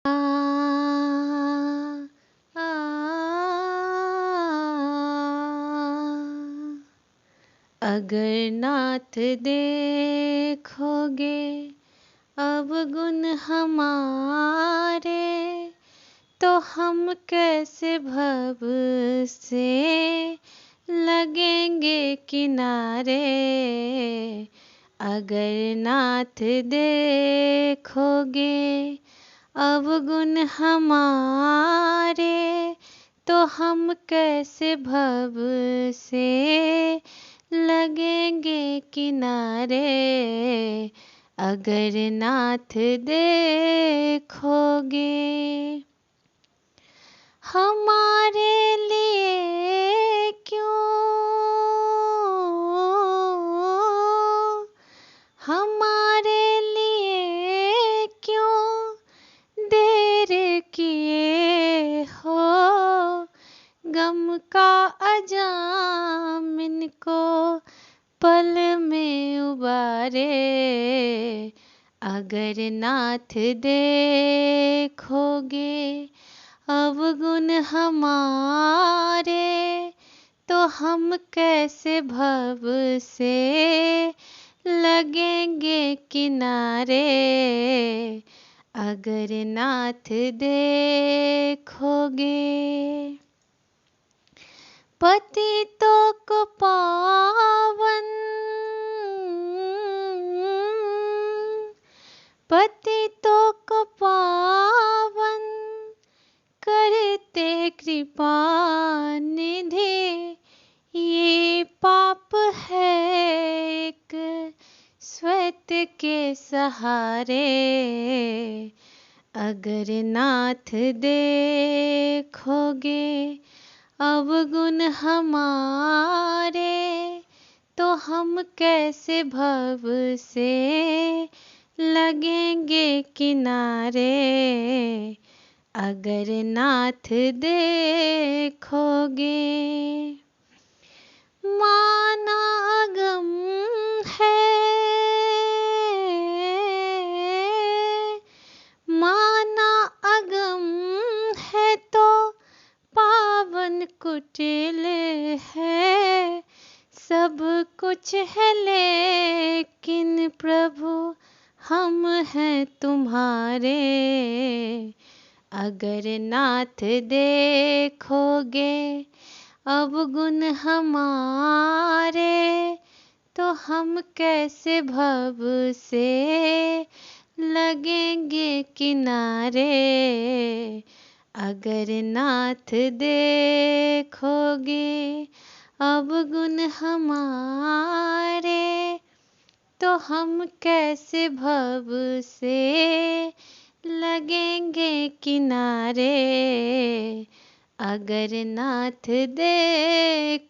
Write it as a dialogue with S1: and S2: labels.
S1: आ, अगर नाथ देखोगे अब गुण हमारे, तो हम कैसे भव से लगेंगे किनारे। अगर नाथ देखोगे अवगुण हमारे, तो हम कैसे भव से लगेंगे किनारे। अगर नाथ देखोगे हमारे लिए क्यों, हमारे लिए क्यों देर किए हो। गम का अजाम इनको पल में उबारे। अगर नाथ देखोगे अवगुण हमारे, तो हम कैसे भव से लगेंगे किनारे। अगर नाथ देखोगे पतितों को पावन, पतितों को पावन करते कृपा निधि। ये पाप है एक स्वैत के सहारे। अगर नाथ देखोगे अवगुण हमारे, तो हम कैसे भव से लगेंगे किनारे। अगर नाथ देखोगे माना अगम है, माना अगम है तो पावन कुटिल है। सब कुछ है लेकिन प्रभु हम हैं तुम्हारे। अगर नाथ देखोगे अवगुण हमारे, तो हम कैसे भव से लगेंगे किनारे। अगर नाथ देखोगे अवगुण हमारे, तो हम कैसे भव से लगेंगे किनारे। अगर नाथ देखो